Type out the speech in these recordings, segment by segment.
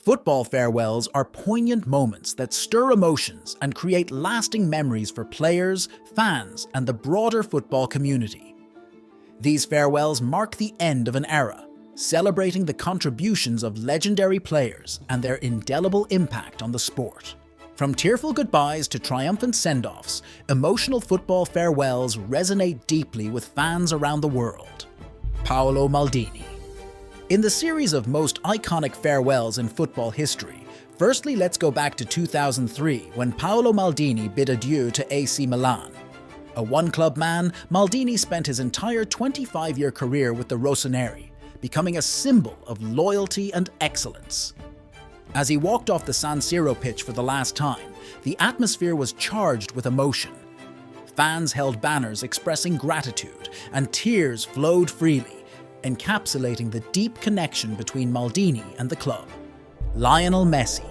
Football farewells are poignant moments that stir emotions and create lasting memories for players, fans, and the broader football community. These farewells mark the end of an era, celebrating the contributions of legendary players and their indelible impact on the sport. From tearful goodbyes to triumphant send-offs, emotional football farewells resonate deeply with fans around the world. Paolo Maldini. In the series of most iconic farewells in football history, firstly let's go back to 2003 when Paolo Maldini bid adieu to AC Milan. A one-club man, Maldini spent his entire 25-year career with the Rossoneri, becoming a symbol of loyalty and excellence. As he walked off the San Siro pitch for the last time, the atmosphere was charged with emotion. Fans held banners expressing gratitude, and tears flowed freely, encapsulating the deep connection between Maldini and the club. Lionel Messi.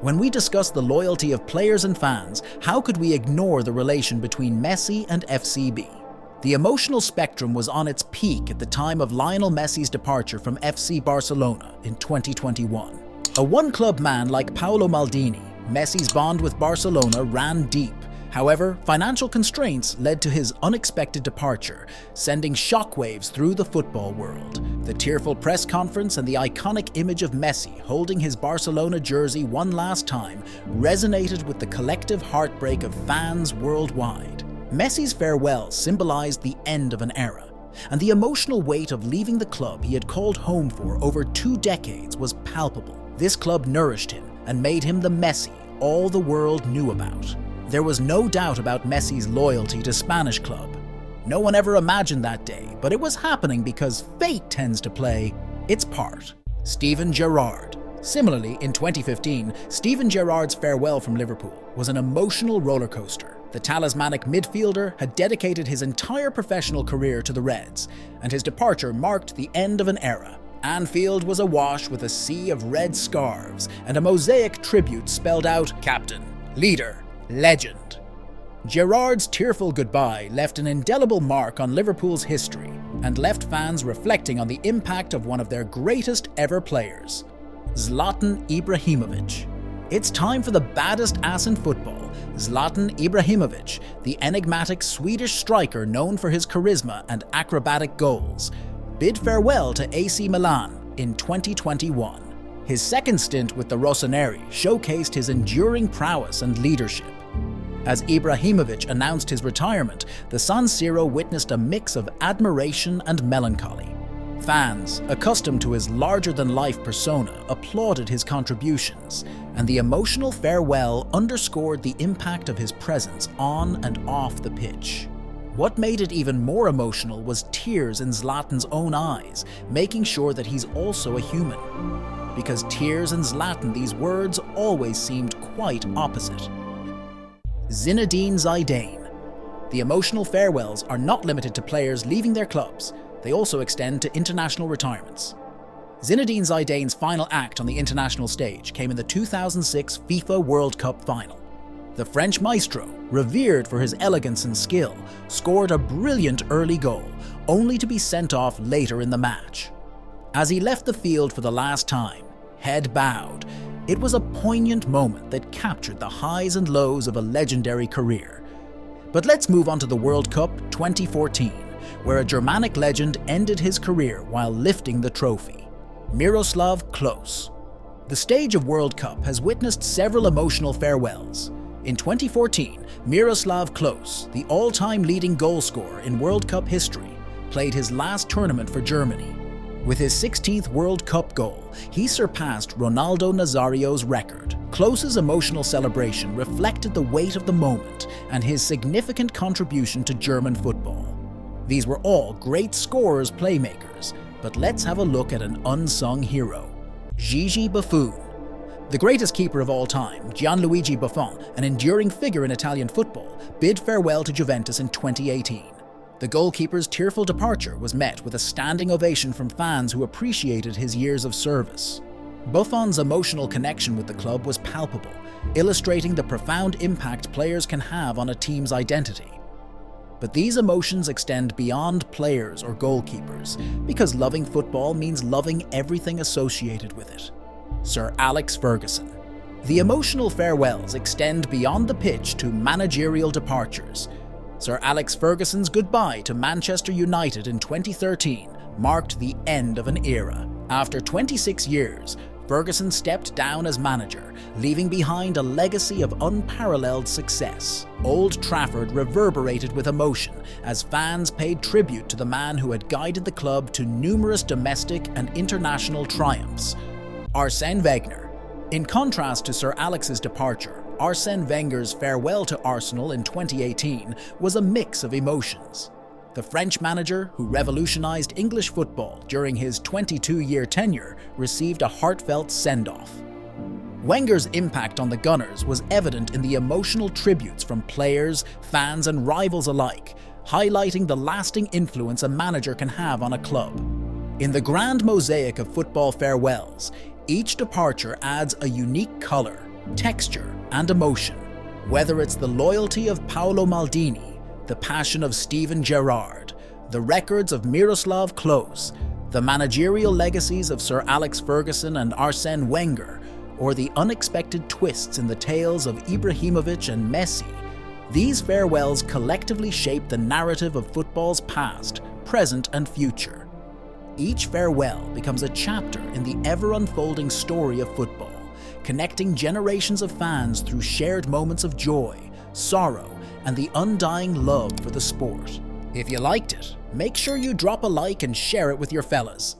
When we discuss the loyalty of players and fans, how could we ignore the relation between Messi and FCB? The emotional spectrum was on its peak at the time of Lionel Messi's departure from FC Barcelona in 2021. A one-club man like Paolo Maldini, Messi's bond with Barcelona ran deep. However, financial constraints led to his unexpected departure, sending shockwaves through the football world. The tearful press conference and the iconic image of Messi holding his Barcelona jersey one last time resonated with the collective heartbreak of fans worldwide. Messi's farewell symbolized the end of an era, and the emotional weight of leaving the club he had called home for over 2 decades was palpable. This club nourished him and made him the Messi all the world knew about. There was no doubt about Messi's loyalty to Spanish club. No one ever imagined that day, but it was happening because fate tends to play its part. Steven Gerrard. Similarly, in 2015, Steven Gerrard's farewell from Liverpool was an emotional roller coaster. The talismanic midfielder had dedicated his entire professional career to the Reds, and his departure marked the end of an era. Anfield was awash with a sea of red scarves, and a mosaic tribute spelled out Captain, Leader, Legend. Gerrard's tearful goodbye left an indelible mark on Liverpool's history and left fans reflecting on the impact of one of their greatest ever players, Zlatan Ibrahimovic. It's time for the baddest ass in football, Zlatan Ibrahimovic, the enigmatic Swedish striker known for his charisma and acrobatic goals, bid farewell to AC Milan in 2021. His second stint with the Rossoneri showcased his enduring prowess and leadership. As Ibrahimovic announced his retirement, the San Siro witnessed a mix of admiration and melancholy. Fans, accustomed to his larger-than-life persona, applauded his contributions, and the emotional farewell underscored the impact of his presence on and off the pitch. What made it even more emotional was tears in Zlatan's own eyes, making sure that he's also a human. Because tears in Zlatan, these words always seemed quite opposite. Zinedine Zidane. The emotional farewells are not limited to players leaving their clubs, they also extend to international retirements. Zinedine Zidane's final act on the international stage came in the 2006 FIFA World Cup final. The French maestro, revered for his elegance and skill, scored a brilliant early goal, only to be sent off later in the match. As he left the field for the last time, head bowed, it was a poignant moment that captured the highs and lows of a legendary career. But let's move on to the World Cup 2014, where a Germanic legend ended his career while lifting the trophy. Miroslav Klose. The stage of World Cup has witnessed several emotional farewells. In 2014, Miroslav Klose, the all-time leading goalscorer in World Cup history, played his last tournament for Germany. With his 16th World Cup goal, he surpassed Ronaldo Nazario's record. Klose's emotional celebration reflected the weight of the moment and his significant contribution to German football. These were all great scorers, playmakers, but let's have a look at an unsung hero, Gigi Buffon. The greatest keeper of all time, Gianluigi Buffon, an enduring figure in Italian football, bid farewell to Juventus in 2018. The goalkeeper's tearful departure was met with a standing ovation from fans who appreciated his years of service. Buffon's emotional connection with the club was palpable, illustrating the profound impact players can have on a team's identity. But these emotions extend beyond players or goalkeepers, because loving football means loving everything associated with it. Sir Alex Ferguson. The emotional farewells extend beyond the pitch to managerial departures. Sir Alex Ferguson's goodbye to Manchester United in 2013 marked the end of an era. After 26 years, Ferguson stepped down as manager, leaving behind a legacy of unparalleled success. Old Trafford reverberated with emotion as fans paid tribute to the man who had guided the club to numerous domestic and international triumphs. Arsène Wenger. In contrast to Sir Alex's departure, Arsène Wenger's farewell to Arsenal in 2018 was a mix of emotions. The French manager, who revolutionized English football during his 22-year tenure, received a heartfelt send-off. Wenger's impact on the Gunners was evident in the emotional tributes from players, fans and rivals alike, highlighting the lasting influence a manager can have on a club. In the grand mosaic of football farewells, each departure adds a unique color, texture and emotion. Whether it's the loyalty of Paolo Maldini, the passion of Steven Gerrard, the records of Miroslav Klose, the managerial legacies of Sir Alex Ferguson and Arsène Wenger, or the unexpected twists in the tales of Ibrahimovic and Messi, these farewells collectively shape the narrative of football's past, present and future. Each farewell becomes a chapter in the ever-unfolding story of football, connecting generations of fans through shared moments of joy, sorrow, and the undying love for the sport. If you liked it, make sure you drop a like and share it with your fellas.